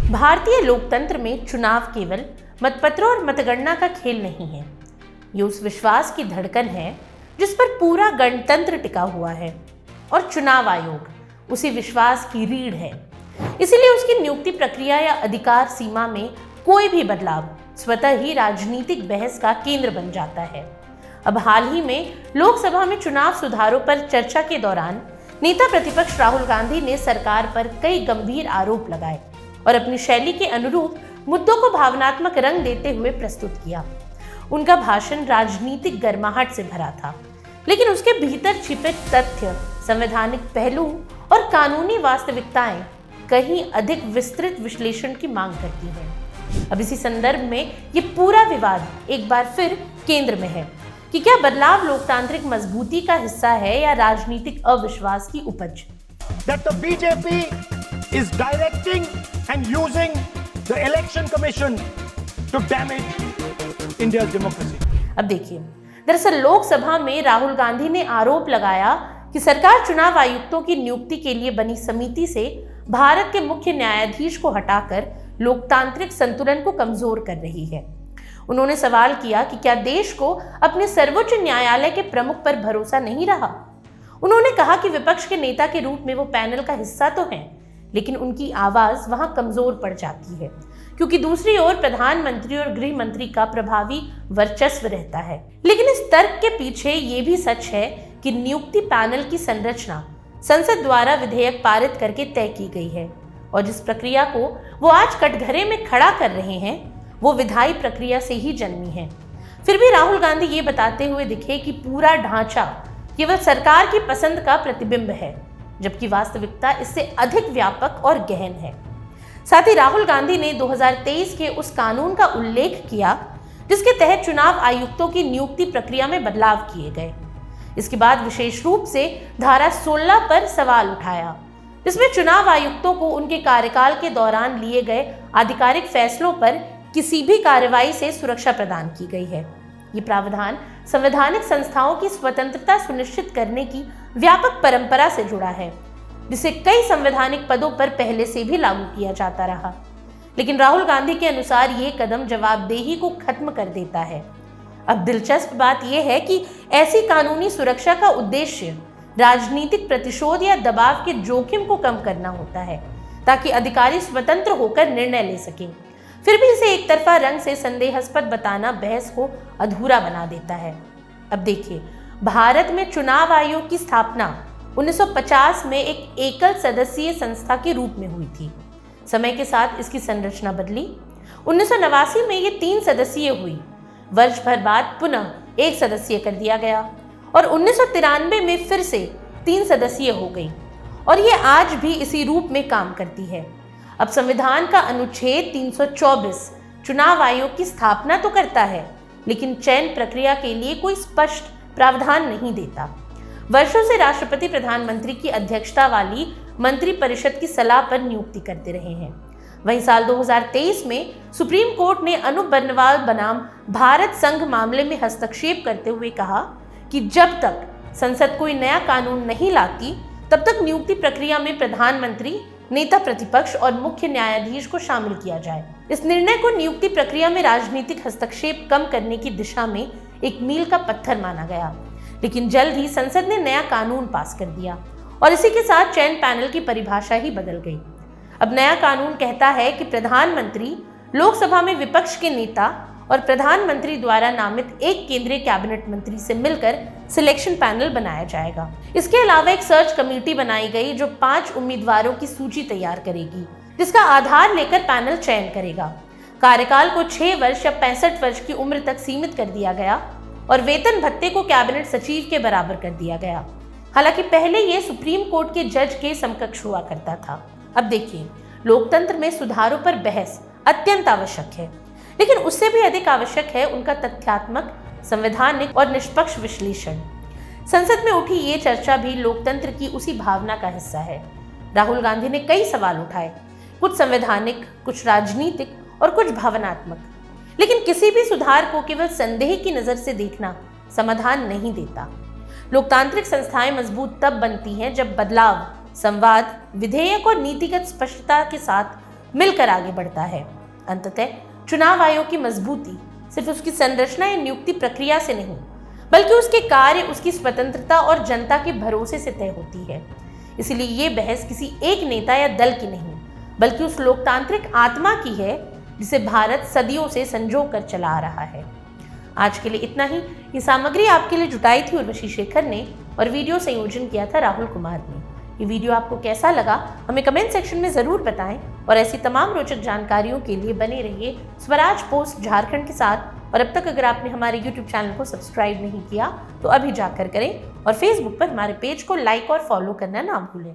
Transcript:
भारतीय लोकतंत्र में चुनाव केवल मतपत्रों और मतगणना का खेल नहीं है। ये उस विश्वास की धड़कन है जिस पर पूरा गणतंत्र टिका हुआ है और चुनाव आयोग उसी विश्वास की रीढ़ है। इसीलिए उसकी नियुक्ति प्रक्रिया या अधिकार सीमा में कोई भी बदलाव स्वतः ही राजनीतिक बहस का केंद्र बन जाता है। अब हाल ही में लोकसभा में चुनाव सुधारों पर चर्चा के दौरान नेता प्रतिपक्ष राहुल गांधी ने सरकार पर कई गंभीर आरोप लगाए और अपनी शैली के अनुरूप मुद्दों को भावनात्मक रंग देते हुए प्रस्तुत किया। उनका भाषण राजनीतिक गर्माहट से भरा था, लेकिन उसके भीतर छिपे तथ्य, संवैधानिक पहलू और कानूनी वास्तविकताएं कहीं अधिक विस्तृत विश्लेषण की मांग करती हैं। अब इसी संदर्भ में ये पूरा विवाद एक बार फिर केंद्र में है कि क्या बदलाव लोकतांत्रिक मजबूती का हिस्सा है या राजनीतिक अविश्वास की उपज। That the BJP is directing and using the election commission to damage India's democracy. अब देखिए, दरअसल लोकसभा में राहुल गांधी ने आरोप लगाया कि सरकार चुनाव आयुक्तों की नियुक्ति के लिए बनी समिति से भारत के मुख्य न्यायाधीश को हटाकर लोकतांत्रिक संतुलन को कमजोर कर रही है। उन्होंने सवाल किया कि क्या देश को अपने सर्वोच्च न्यायालय के प्रमुख पर भरोसा नहीं रहा। उन्होंने कहा कि विपक्ष के नेता के रूप में वो पैनल का हिस्सा तो हैं, लेकिन उनकी आवाज वहां कमजोर पड़ जाती है क्योंकि दूसरी ओर प्रधानमंत्री और गृह मंत्री का प्रभावी वर्चस्व रहता है। लेकिन इस तर्क के पीछे ये भी सच है कि नियुक्ति पैनल की संरचना संसद द्वारा विधेयक पारित करके तय की गई है और जिस प्रक्रिया को वो आज कटघरे में खड़ा कर रहे हैं वो विधायी प्रक्रिया से ही जन्मी है। फिर भी राहुल गांधी ये बताते हुए दिखे कि पूरा ढांचा केवल सरकार की पसंद का प्रतिबिंब है, जबकि वास्तविकता इससे अधिक व्यापक और गहन है। साथ ही राहुल गांधी ने 2023 के उस कानून का उल्लेख किया जिसके तहत चुनाव आयुक्तों की नियुक्ति प्रक्रिया में बदलाव किए गए। इसके बाद विशेष रूप से धारा 16 पर सवाल उठाया, जिसमें चुनाव आयुक्तों को उनके कार्यकाल के दौरान लिए गए आधिकारिक फैसलों पर किसी भी कार्रवाई से सुरक्षा प्रदान की गई है। ये प्रावधान संवैधानिक संस्थाओं की स्वतंत्रता सुनिश्चित करने की व्यापक परंपरा से जुड़ा है, जिसे कई संवैधानिक पदों पर पहले से भी लागू किया जाता रहा। लेकिन राहुल गांधी के अनुसार ये कदम जवाबदेही को खत्म कर देता है। अब दिलचस्प बात यह है कि ऐसी कानूनी सुरक्षा का उद्देश्य राजनीतिक प्रतिशोध या दबाव के जोखिम को कम करना होता है, ताकि अधिकारी स्वतंत्र होकर निर्णय ले सकें। फिर भी इसे एक तरफा रंग से संदेहास्पद बताना बहस को अधूरा बना देता है। अब देखिए, भारत में चुनाव आयोग की स्थापना 1950 में एक एकल सदस्यीय संस्था के रूप में हुई थी। समय के साथ इसकी संरचना बदली। 1989 में ये 3 सदस्यीय हुई। वर्ष भर बाद पुनः 1 सदस्यीय कर दिया गया और 1993 में फिर से 3 सदस्यीय हो गई और ये आज भी इसी रूप में काम करती है। अब संविधान का अनुच्छेद 324 चुनाव आयोग की स्थापना तो करता है, लेकिन चयन प्रक्रिया के लिए कोई स्पष्ट प्रावधान नहीं देता। वर्षों से राष्ट्रपति प्रधानमंत्री की अध्यक्षता वाली मंत्रिपरिषद की सलाह पर नियुक्ति करते रहे हैं। वहीं साल 2023 में सुप्रीम कोर्ट ने अनूप बर्नवाल बनाम भारत संघ मामले में हस्तक्षेप करते हुए कहा कि जब तक संसद कोई नया कानून नहीं लाती, तब तक नियुक्ति प्रक्रिया में प्रधानमंत्री, नेता प्रतिपक्ष और मुख्य न्यायाधीश को शामिल किया जाए। इस निर्णय को नियुक्ति प्रक्रिया में राजनीतिक हस्तक्षेप कम करने की दिशा में एक मील का पत्थर माना गया। लेकिन जल्द ही संसद ने नया कानून पास कर दिया और इसी के साथ चयन पैनल की परिभाषा ही बदल गई। अब नया कानून कहता है कि प्रधानमंत्री, लोकसभा में विपक्ष के नेता और प्रधानमंत्री द्वारा नामित एक केंद्रीय कैबिनेट मंत्री से मिलकर सिलेक्शन पैनल बनाया जाएगा। इसके अलावा एक सर्च कमेटी बनाई गई जो 5 उम्मीदवारों की सूची तैयार करेगी, जिसका आधार लेकर पैनल चयन करेगा। कार्यकाल को 6 वर्ष या 65 वर्ष की उम्र तक सीमित कर दिया गया और वेतन भत्ते को कैबिनेट सचिव के बराबर कर दिया गया। हालांकि पहले ये सुप्रीम कोर्ट के जज के समकक्ष हुआ करता था। अब देखिए, लोकतंत्र में सुधारों पर बहस अत्यंत आवश्यक है, लेकिन उससे भी अधिक आवश्यक है उनका तथ्यात्मक, संवैधानिक और निष्पक्ष विश्लेषण। संसद में उठी ये चर्चा भी लोकतंत्र की उसी भावना का हिस्सा है। राहुल गांधी ने कई सवाल उठाए, कुछ संवैधानिक, कुछ राजनीतिक और कुछ भावनात्मक, लेकिन किसी भी सुधार को केवल संदेह की नजर से देखना समाधान नहीं देता। लोकतांत्रिक संस्थाएं मजबूत तब बनती हैं जब बदलाव, संवाद, विधेयक और नीतिगत स्पष्टता के साथ मिलकर आगे बढ़ता है। अंततः चुनाव आयोग की मजबूती सिर्फ उसकी संरचना या नियुक्ति प्रक्रिया से नहीं, बल्कि उसके कार्य, उसकी स्वतंत्रता और जनता के भरोसे से तय होती है। इसलिए ये बहस किसी एक नेता या दल की नहीं, बल्कि उस लोकतांत्रिक आत्मा की है जिसे भारत सदियों से संजो कर चला आ रहा है। आज के लिए इतना ही। ये सामग्री आपके लिए जुटाई थी उर्वशी शेखर ने और वीडियो संयोजन किया था राहुल कुमार ने। ये वीडियो आपको कैसा लगा हमें कमेंट सेक्शन में ज़रूर बताएं और ऐसी तमाम रोचक जानकारियों के लिए बने रहिए स्वराज पोस्ट झारखंड के साथ। और अब तक अगर आपने हमारे YouTube चैनल को सब्सक्राइब नहीं किया तो अभी जाकर करें और Facebook पर हमारे पेज को लाइक और फॉलो करना ना भूलें।